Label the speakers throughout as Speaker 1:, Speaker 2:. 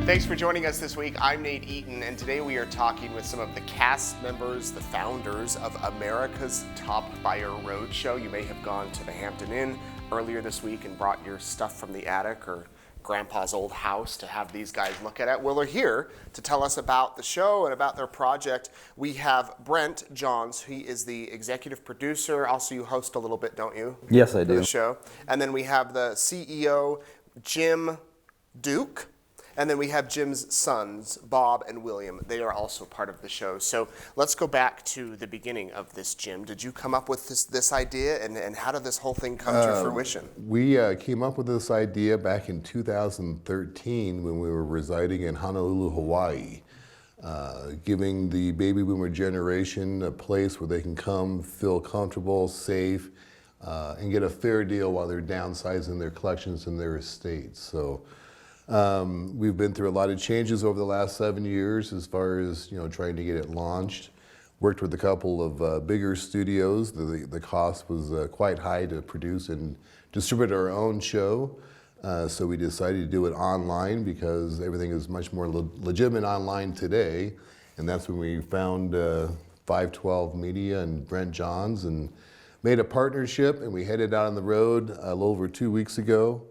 Speaker 1: Thanks for joining us this week. I'm Nate Eaton, and today we are talking with some of the cast members, the founders of America's Top Buyer Roadshow. You may have gone to the Hampton Inn earlier this week and brought your stuff from the attic or Grandpa's old house to have these guys look at it. Well, they're here to tell us about the show and about their project. We have Brent Johns. He is the executive producer. Also, you host a little bit, don't you?
Speaker 2: Yes, I do.
Speaker 1: The show. And then we have the CEO, Jim Duke. And then we have Jim's sons, Bob and William. They are also part of the show. So let's go back to the beginning of this, Jim. Did you come up with this idea, and how did this whole thing come to fruition?
Speaker 3: We came up with this idea back in 2013 when we were residing in Honolulu, Hawaii, giving the baby boomer generation a place where they can come, feel comfortable, safe, and get a fair deal while they're downsizing their collections and their estates. So. We've been through a lot of changes over the last 7 years as far as trying to get it launched. Worked with a couple of bigger studios. The cost was quite high to produce and distribute our own show. So we decided to do it online because everything is much more legitimate online today. And that's when we found 512 Media and Brent Johns and made a partnership, and we headed out on the road a little over 2 weeks ago.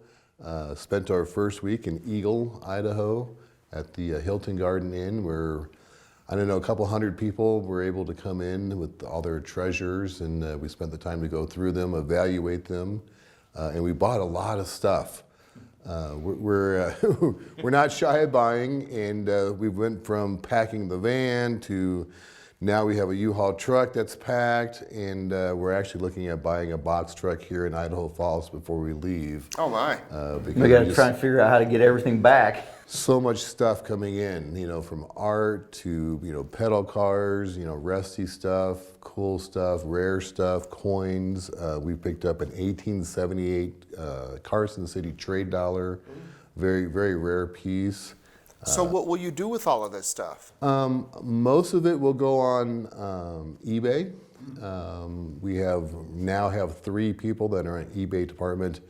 Speaker 3: Spent our first week in Eagle, Idaho, at the Hilton Garden Inn, where a couple hundred people were able to come in with all their treasures, and we spent the time to go through them, evaluate them, and we bought a lot of stuff. We're not shy of buying, and we went from packing the van to now we have a U-Haul truck that's packed, and we're actually looking at buying a box truck here in Idaho Falls before we leave.
Speaker 1: Oh my!
Speaker 2: We got to try and figure out how to get everything back.
Speaker 3: So much stuff coming in, from art to pedal cars, rusty stuff, cool stuff, rare stuff, coins. We picked up an 1878 Carson City trade dollar, very very rare piece.
Speaker 1: So what will you do with all of this stuff?
Speaker 3: Most of it will go on eBay. We now have 3 people that are in eBay department.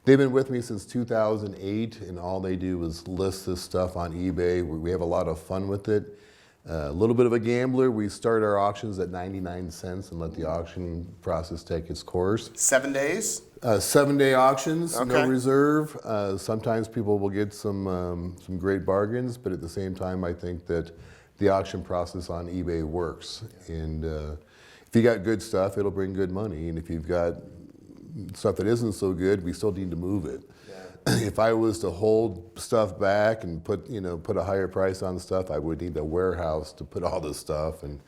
Speaker 3: They've been with me since 2008, and all they do is list this stuff on eBay. We have a lot of fun with it. A little bit of a gambler. We start our auctions at 99 cents and let the auction process take its course.
Speaker 1: 7 days?
Speaker 3: 7-day auctions,
Speaker 1: Okay.
Speaker 3: No reserve. Sometimes people will get some great bargains, but at the same time, I think that the auction process on eBay works. And if you got good stuff, it'll bring good money. And if you've got stuff that isn't so good, we still need to move it. Yeah. If I was to hold stuff back and put a higher price on stuff, I would need a warehouse to put all this stuff, and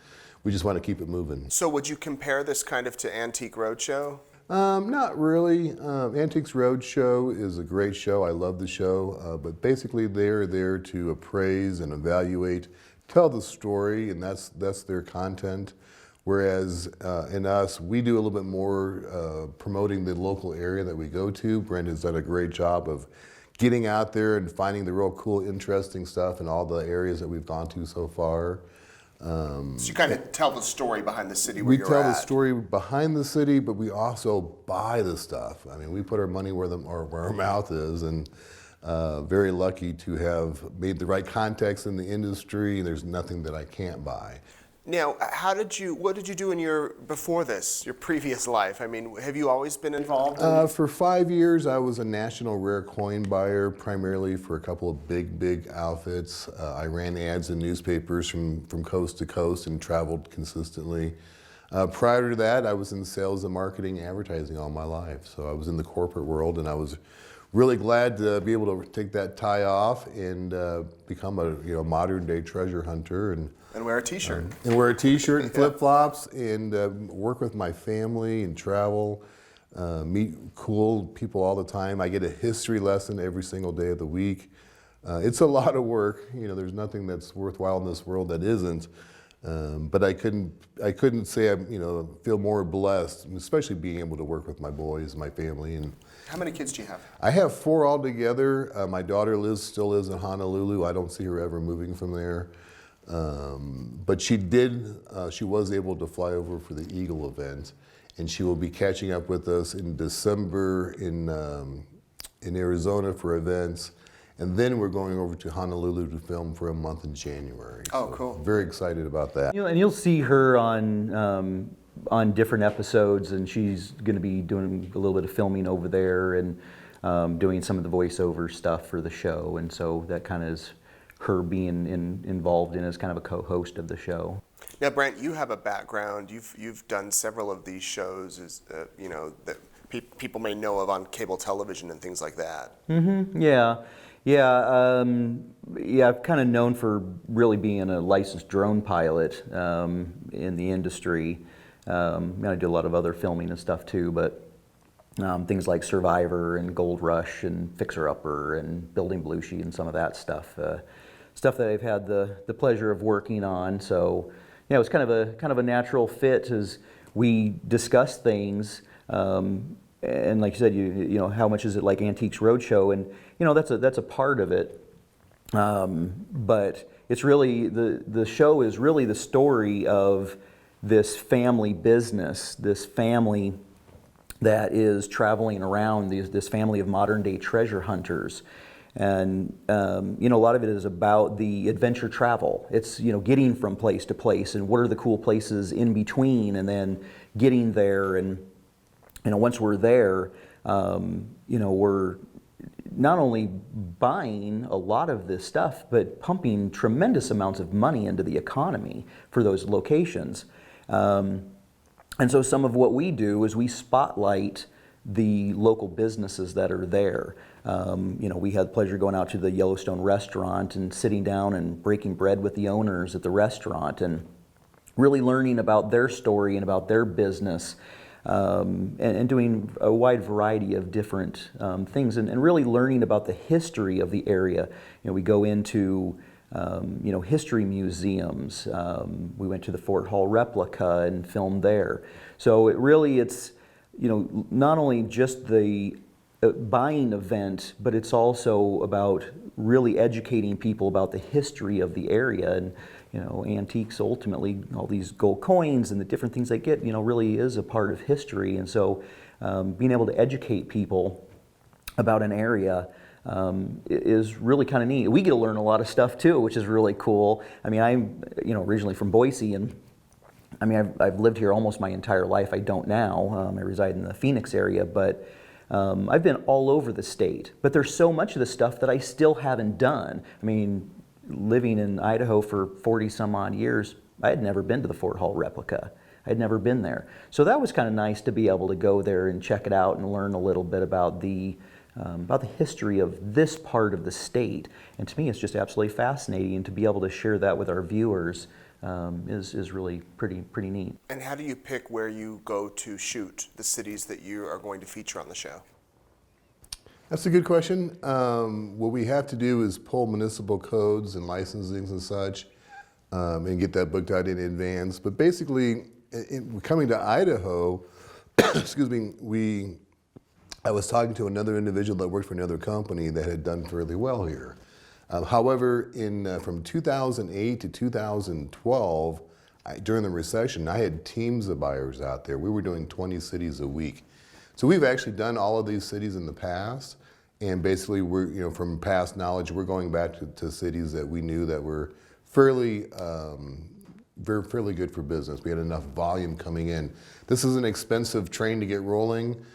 Speaker 3: we just want to keep it moving.
Speaker 1: So would you compare this kind of to Antique Roadshow?
Speaker 3: Not really. Antiques Roadshow is a great show. I love the show, but basically they're there to appraise and evaluate, tell the story, and that's their content. Whereas in us, we do a little bit more promoting the local area that we go to. Brent has done a great job of getting out there and finding the real cool, interesting stuff in all the areas that we've gone to so far.
Speaker 1: So you kind of tell the story behind the city where you're at.
Speaker 3: We tell the story behind the city, but we also buy the stuff. I mean, we put our money where our mouth is, and very lucky to have made the right contacts in the industry. There's nothing that I can't buy.
Speaker 1: Now, what did you do in your previous life? I mean, have you always been involved in?
Speaker 3: For 5 years, I was a national rare coin buyer, primarily for a couple of big outfits. I ran ads in newspapers from coast to coast and traveled consistently. Prior to that, I was in sales and marketing, advertising all my life. So I was in the corporate world, and I was really glad to be able to take that tie off and become a modern day treasure hunter and
Speaker 1: wear a t-shirt.
Speaker 3: And wear a t-shirt and flip-flops and work with my family and travel, meet cool people all the time. I get a history lesson every single day of the week. It's a lot of work. There's nothing that's worthwhile in this world that isn't. But I couldn't say I feel more blessed, especially being able to work with my boys, my family. And
Speaker 1: how many kids do you have?
Speaker 3: I have 4 altogether. My daughter still lives in Honolulu. I don't see her ever moving from there. But she was able to fly over for the Eagle event, and she will be catching up with us in December in Arizona for events. And then we're going over to Honolulu to film for a month in January.
Speaker 1: Oh,
Speaker 3: So
Speaker 1: cool.
Speaker 3: Very excited about that.
Speaker 2: And you'll see her on different episodes, and she's going to be doing a little bit of filming over there and doing some of the voiceover stuff for the show. And so that kind of is her being involved in as kind of a co-host of the show.
Speaker 1: Now, Brent, you have a background. You've done several of these shows, that people may know of on cable television and things like that.
Speaker 2: Mm-hmm. I've kind of known for really being a licensed drone pilot in the industry. I do a lot of other filming and stuff too, but things like Survivor and Gold Rush and Fixer Upper and Building Belushi and some of that stuff. Stuff that I've had the pleasure of working on. So it was kind of a natural fit as we discuss things. And like you said, you know, how much is it like Antiques Roadshow? And that's a part of it. But it's really the show is really the story of this family business, this family that is traveling around, this family of modern day treasure hunters. And a lot of it is about the adventure travel. It's getting from place to place, and what are the cool places in between, and then getting there. And once we're there, we're not only buying a lot of this stuff, but pumping tremendous amounts of money into the economy for those locations. And so some of what we do is we spotlight the local businesses that are there. We had the pleasure of going out to the Yellowstone restaurant and sitting down and breaking bread with the owners at the restaurant and really learning about their story and about their business, and doing a wide variety of different things, and really learning about the history of the area. We go into history museums. We went to the Fort Hall replica and filmed there. So it's not only just the buying event, but it's also about really educating people about the history of the area. And antiques, ultimately, all these gold coins and the different things they get, really is a part of history. And so being able to educate people about an area is really kind of neat. We get to learn a lot of stuff too, which is really cool. I mean, I'm originally from Boise, and I've lived here almost my entire life. I don't now. I reside in the Phoenix area, but I've been all over the state. But there's so much of the stuff that I still haven't done. I mean, living in Idaho for 40 some odd years, I had never been to the Fort Hall replica. I had never been there. So that was kind of nice to be able to go there and check it out and learn a little bit about the history of this part of the state. And to me, it's just absolutely fascinating, and to be able to share that with our viewers is really pretty neat.
Speaker 1: And how do you pick where you go to shoot, the cities that you are going to feature on the show?
Speaker 3: That's a good question. What we have to do is pull municipal codes and licensings and such, and get that booked out in advance. But basically, coming to Idaho, excuse me, I was talking to another individual that worked for another company that had done fairly well here. However, from 2008 to 2012, during the recession, I had teams of buyers out there. We were doing 20 cities a week. So we've actually done all of these cities in the past, and basically we're, from past knowledge, we're going back to cities that we knew that were fairly good for business. We had enough volume coming in. This is an expensive train to get rolling.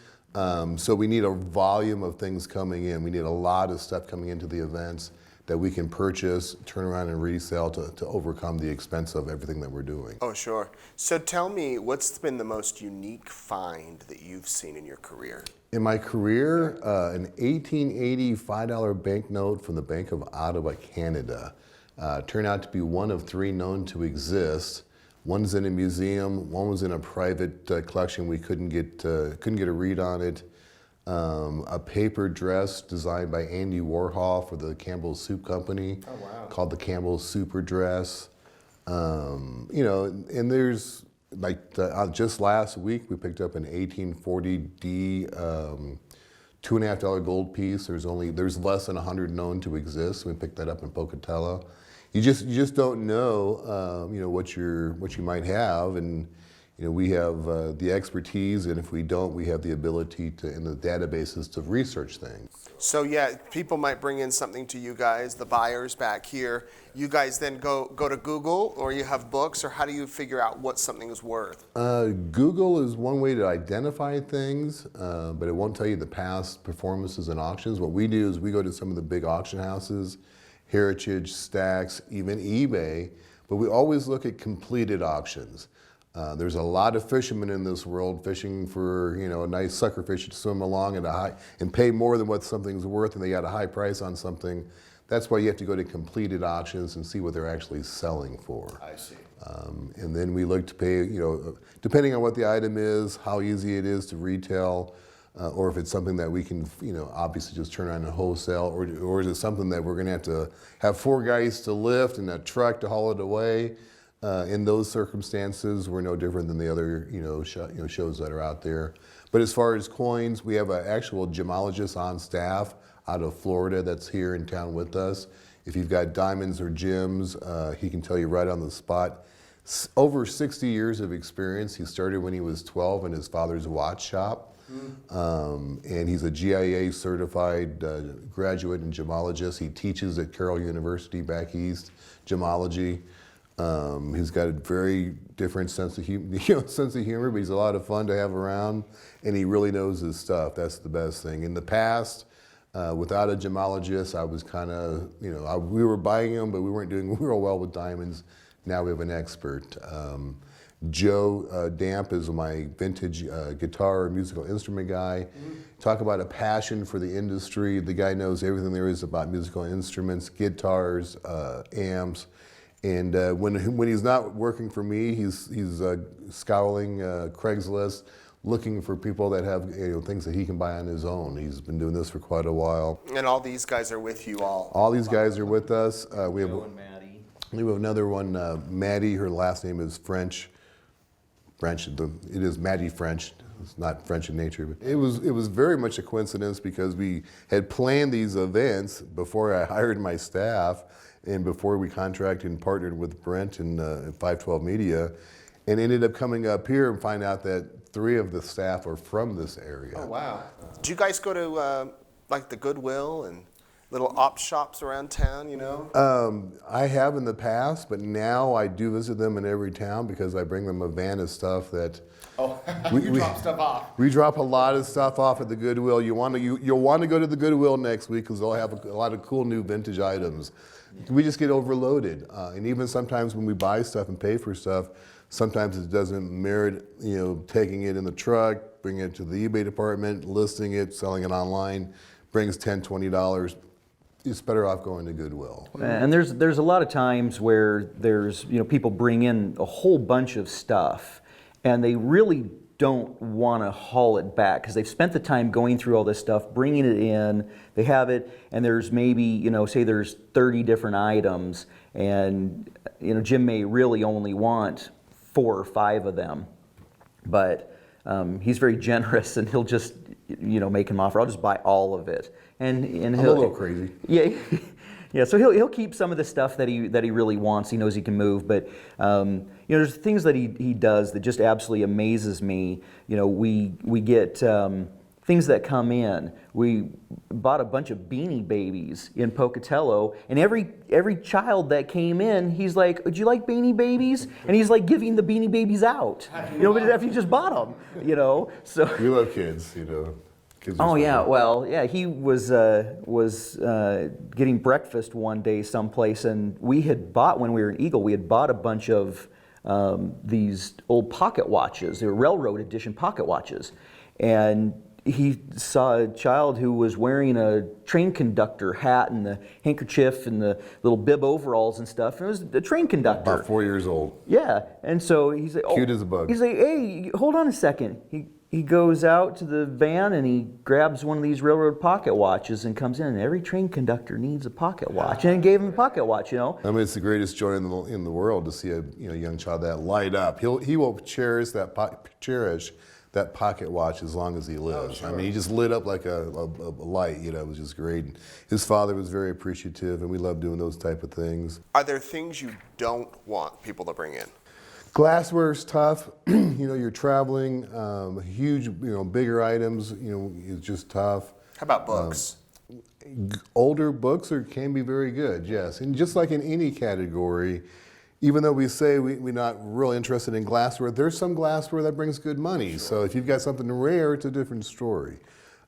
Speaker 3: So we need a volume of things coming in. We need a lot of stuff coming into the events that we can purchase, turn around and resell to overcome the expense of everything that we're doing.
Speaker 1: Oh, sure. So tell me, what's been the most unique find that you've seen in your career?
Speaker 3: In my career, an 1880 $5 banknote from the Bank of Ottawa, Canada, turned out to be one of 3 known to exist. One's in a museum, one was in a private collection. We couldn't get a read on it. A paper dress designed by Andy Warhol for the Campbell Soup Company.
Speaker 1: Oh, wow. Called
Speaker 3: the Campbell Super Dress. And there's just last week we picked up an 1840D $2.50 gold piece. There's less than 100 known to exist. We picked that up in Pocatello. You just don't know what you might have, and we have the expertise, and if we don't, we have the ability to, in the databases, to research things.
Speaker 1: So yeah, people might bring in something to you guys, the buyers back here. You guys then go to Google, or you have books, or how do you figure out what something is worth?
Speaker 3: Google is one way to identify things, but it won't tell you the past performances in auctions. What we do is we go to some of the big auction houses, Heritage, Stacks, even eBay, but we always look at completed auctions. There's a lot of fishermen in this world fishing for a nice sucker fish to swim along at a high and pay more than what something's worth, and they got a high price on something. That's why you have to go to completed auctions and see what they're actually selling for.
Speaker 1: I see.
Speaker 3: And then we look to pay, depending on what the item is, how easy it is to retail, or if it's something that we can, obviously just turn on a wholesale, or is it something that we're going to have 4 guys to lift and a truck to haul it away. In those circumstances, we're no different than the other shows that are out there. But as far as coins, we have an actual gemologist on staff out of Florida that's here in town with us. If you've got diamonds or gems, he can tell you right on the spot. Over 60 years of experience. He started when he was 12 in his father's watch shop. And he's a GIA certified graduate and gemologist. He teaches at Carroll University back east, gemology. He's got a very different sense of humor, but he's a lot of fun to have around, and he really knows his stuff. That's the best thing. In the past, without a gemologist, I was kind of, we were buying them, but we weren't doing real well with diamonds. Now we have an expert. Joe Damp is my vintage guitar or musical instrument guy. Talk about a passion for the industry. The guy knows everything there is about musical instruments, guitars, amps. And when he's not working for me, he's scouring Craigslist, looking for people that have things that he can buy on his own. He's been doing this for quite a while.
Speaker 1: And all these guys are with you all?
Speaker 3: All these guys are with us. We have
Speaker 2: Joe and Maddie.
Speaker 3: We have another one, Maddie. Her last name is French. It is Maddie French. It's not French in nature, but it was very much a coincidence because we had planned these events before I hired my staff and before we contracted and partnered with Brent and 512 Media, and ended up coming up here and find out that 3 of the staff are from this area.
Speaker 1: Oh, wow. Do you guys go to like the Goodwill and little op shops around town,
Speaker 3: I have in the past, but now I do visit them in every town because I bring them a van of stuff that
Speaker 1: you drop stuff off.
Speaker 3: We drop a lot of stuff off at the Goodwill. You'll want to go to the Goodwill next week because they'll have a lot of cool new vintage items. We just get overloaded, and even sometimes when we buy stuff and pay for stuff, sometimes it doesn't merit taking it in the truck, bringing it to the eBay department, listing it, selling it online, brings $10, $20. It's better off going to Goodwill.
Speaker 2: And there's a lot of times where there's people bring in a whole bunch of stuff, and they really don't want to haul it back because they've spent the time going through all this stuff, bringing it in. They have it, and there's maybe say there's 30 different items, and Jim may really only want 4 or 5 of them, but he's very generous, and he'll just make an offer. I'll just buy all of it. And
Speaker 3: I'm
Speaker 2: he'll,
Speaker 3: a little crazy.
Speaker 2: Yeah, yeah. So he'll keep some of the stuff that he really wants. He knows he can move, but there's things that he does that just absolutely amazes me. We get things that come in. We bought a bunch of Beanie Babies in Pocatello, and every child that came in, he's like, "Would you like Beanie Babies?" And he's like giving the Beanie Babies out. But after you just bought them, So
Speaker 3: we love kids, Kids
Speaker 2: oh yeah, well yeah, he was getting breakfast one day someplace, and we had bought when we were in Eagle, we had bought a bunch of these old pocket watches. They were railroad edition pocket watches, and he saw a child who was wearing a train conductor hat and the handkerchief and the little bib overalls and stuff. And it was a train conductor.
Speaker 3: About 4 years old.
Speaker 2: Yeah, and so he's like,
Speaker 3: cute as a bug.
Speaker 2: He's like, "Hey, hold on a second." He goes out to the van and he grabs one of these railroad pocket watches and comes in, and every train conductor needs a pocket watch, and gave him a pocket watch,
Speaker 3: I mean, it's the greatest joy in the world to see a young child that light up. He will cherish that pocket watch as long as he lives. Oh, sure. I mean, he just lit up like a light. It was just great. His father was very appreciative, and we love doing those type of things.
Speaker 1: Are there things you don't want people to bring in?
Speaker 3: Glassware's tough. You're traveling, huge, bigger items, it's just tough.
Speaker 1: How about books?
Speaker 3: Older books can be very good, yes. And just like in any category, even though we say we're not real interested in glassware, there's some glassware that brings good money. Sure. So if you've got something rare, it's a different story.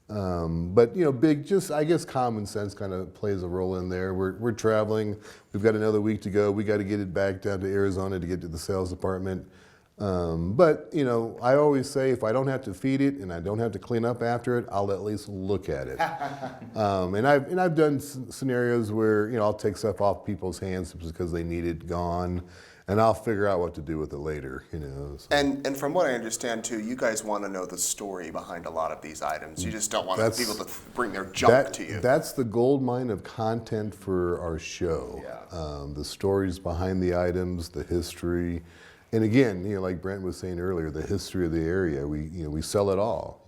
Speaker 3: But big, just I guess common sense kind of plays a role in there. We're traveling. We've got another week to go. We got to get it back down to Arizona to get to the sales department. But I always say if I don't have to feed it and I don't have to clean up after it, I'll at least look at it. And I've done scenarios where I'll take stuff off people's hands because they need it gone, and I'll figure out what to do with it later. So.
Speaker 1: And from what I understand too, you guys want to know the story behind a lot of these items. You just don't want people to bring their junk to you.
Speaker 3: That's the gold mine of content for our show. Yeah. The stories behind the items, the history. And again, like Brent was saying earlier, the history of the area. We sell it all.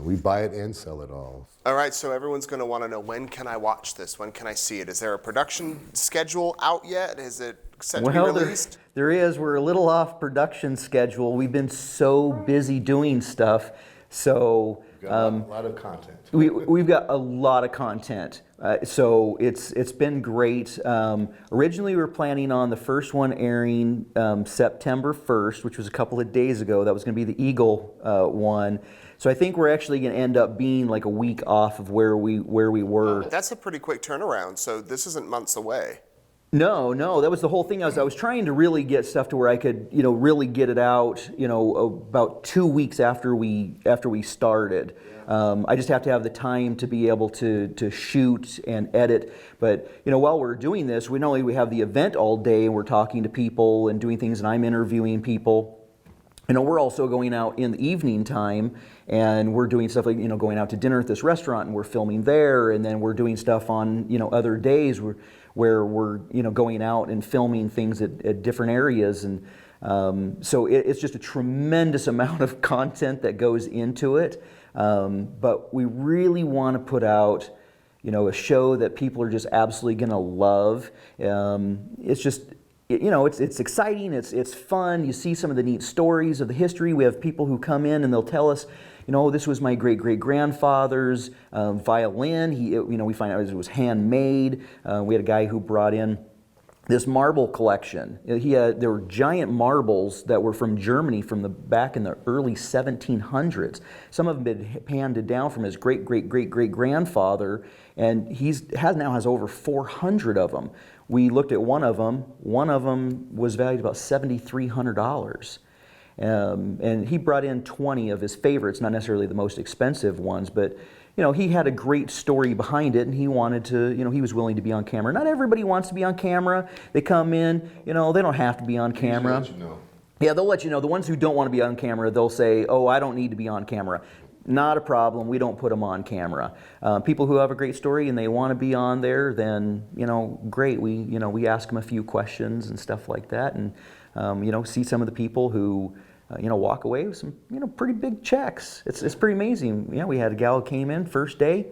Speaker 3: We buy it and sell it all.
Speaker 1: All right, so everyone's going to want to know, when can I watch this? When can I see it? Is there a production schedule out yet? Is it set to be released?
Speaker 2: There is. We're a little off production schedule. We've been so busy doing stuff. So
Speaker 3: we've got a lot of content.
Speaker 2: We've got a lot of content. So it's been great. Originally, we were planning on the first one airing September 1st, which was a couple of days ago. That was going to be the Eagle one. So I think we're actually going to end up being like a week off of where we were.
Speaker 1: That's a pretty quick turnaround. So this isn't months away.
Speaker 2: No, that was the whole thing. I was trying to really get stuff to where I could, really get it out, about 2 weeks after we started. I just have to have the time to be able to shoot and edit. But while we're doing this, we not only have the event all day and we're talking to people and doing things, and I'm interviewing people. We're also going out in the evening time, and we're doing stuff like, going out to dinner at this restaurant, and we're filming there, and then we're doing stuff on, other days where we're, going out and filming things at different areas. And so it's just a tremendous amount of content that goes into it. But we really want to put out, a show that people are just absolutely going to love. It's just... it's exciting, it's fun. You see some of the neat stories of the history. We have people who come in and they'll tell us, this was my great-great-grandfather's violin. We find out it was handmade. We had a guy who brought in this marble collection. There were giant marbles that were from Germany back in the early 1700s. Some of them had been handed down from his great-great-great-great-grandfather, and now has over 400 of them. We looked at one of them. One of them was valued about $7,300. And he brought in 20 of his favorites, not necessarily the most expensive ones, but he had a great story behind it, and he wanted to, he was willing to be on camera. Not everybody wants to be on camera. They come in, they don't have to be on camera.
Speaker 3: Let you know.
Speaker 2: Yeah, they'll let you know. The ones who don't want to be on camera, they'll say, oh, I don't need to be on camera. Not a problem. We don't put them on camera. People who have a great story and they want to be on there, then great. We ask them a few questions and stuff like that, and see some of the people who walk away with some pretty big checks. It's pretty amazing. We had a gal who came in first day.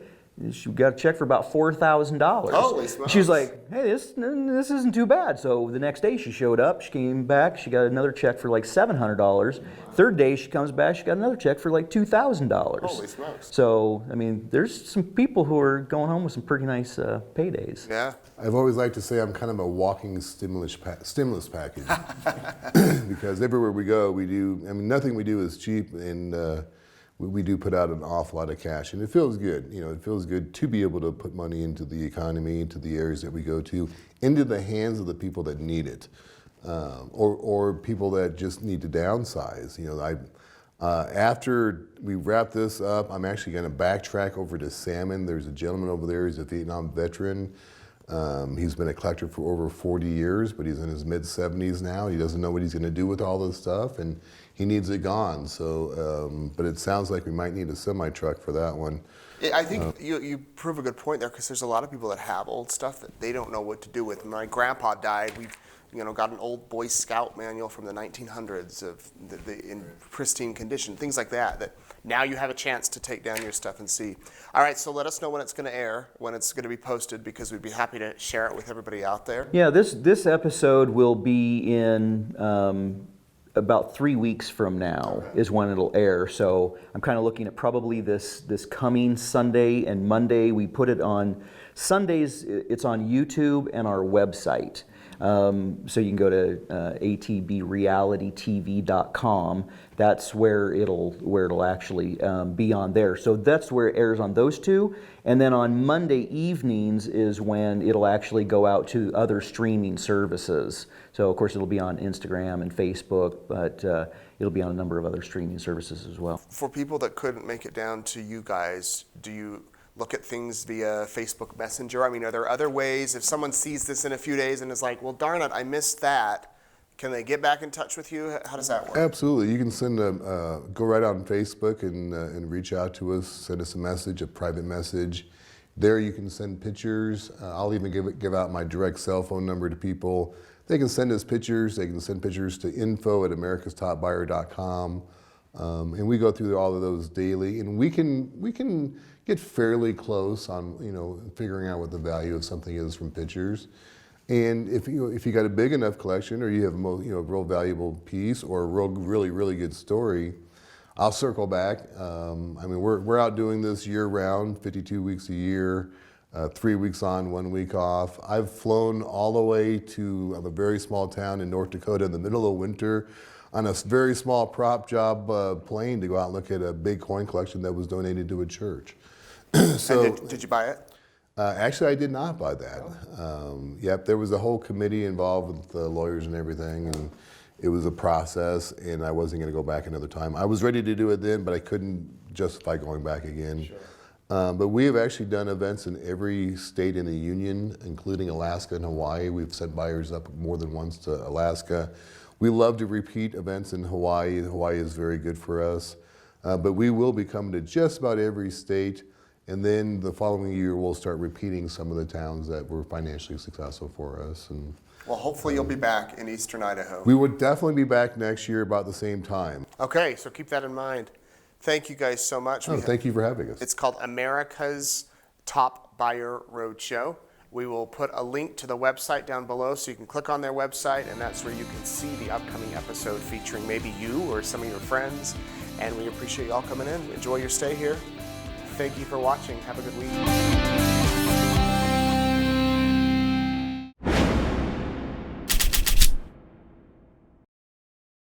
Speaker 2: She got a check for about $4,000.
Speaker 1: Holy smokes.
Speaker 2: She was like, hey, this isn't too bad. So the next day she showed up, she came back, she got another check for like $700. Third day she comes back, she got another check for like $2,000.
Speaker 1: Holy smokes.
Speaker 2: So, there's some people who are going home with some pretty nice paydays.
Speaker 1: Yeah.
Speaker 3: I've always liked to say I'm kind of a walking stimulus package. Because everywhere we go, we do, nothing we do is cheap, and we do put out an awful lot of cash, and it feels good. It feels good to be able to put money into the economy, into the areas that we go to, into the hands of the people that need it, or people that just need to downsize. After we wrap this up, I'm actually going to backtrack over to salmon. There's a gentleman over there. He's a Vietnam veteran. He's been a collector for over 40 years, but he's in his mid-70s now. He doesn't know what he's going to do with all this stuff, and he needs it gone. So, but it sounds like we might need a semi-truck for that one.
Speaker 1: I think you prove a good point there, because there's a lot of people that have old stuff that they don't know what to do with. My grandpa died. We've got an old Boy Scout manual from the 1900s of in pristine condition, things like that, that now you have a chance to take down your stuff and see. All right, so let us know when it's going to air, when it's going to be posted, because we'd be happy to share it with everybody out there.
Speaker 2: Yeah, this episode will be in about 3 weeks from now is when it'll air. So I'm kind of looking at probably this coming Sunday and Monday. We put it on Sundays. It's on YouTube and our website. So you can go to atbrealitytv.com. That's where it'll actually be on there. So that's where it airs on those two. And then on Monday evenings is when it'll actually go out to other streaming services. So of course it'll be on Instagram and Facebook, but it'll be on a number of other streaming services as well.
Speaker 1: For people that couldn't make it down to you guys, do you look at things via Facebook Messenger? I mean, are there other ways, if someone sees this in a few days and is like, well, darn it, I missed that, can they get back in touch with you? How does that work?
Speaker 3: Absolutely. You can send go right on Facebook and reach out to us, send us a message, a private message. There you can send pictures. I'll even give out my direct cell phone number to people. They can send us pictures. They can send pictures to info@americastopbuyer.com. And we go through all of those daily, and we can get fairly close on figuring out what the value of something is from pictures. And if you got a big enough collection, or you have a real valuable piece, or a really good story, I'll circle back. I mean, we're out doing this year round, 52 weeks a year, 3 weeks on, 1 week off. I've flown all the way to a very small town in North Dakota in the middle of winter on a very small prop job plane to go out and look at a big coin collection that was donated to a church. So,
Speaker 1: and did you buy it?
Speaker 3: Actually, I did not buy that. Yep, there was a whole committee involved with the lawyers and everything, and it was a process, and I wasn't going to go back another time. I was ready to do it then, but I couldn't justify going back again.
Speaker 1: Sure.
Speaker 3: But we have actually done events in every state in the union, including Alaska and Hawaii. We've sent buyers up more than once to Alaska. We love to repeat events in Hawaii. Hawaii is very good for us. But we will be coming to just about every state. And then the following year, we'll start repeating some of the towns that were financially successful for us. And
Speaker 1: well, hopefully you'll be back in Eastern Idaho.
Speaker 3: we would definitely be back next year about the same time.
Speaker 1: Okay, so keep that in mind. Thank you guys so much.
Speaker 3: Oh, thank you for having us.
Speaker 1: It's called America's Top Buyer Roadshow. We will put a link to the website down below, so you can click on their website, and that's where you can see the upcoming episode featuring maybe you or some of your friends. And we appreciate you all coming in. Enjoy your stay here. Thank you for watching. Have a good week.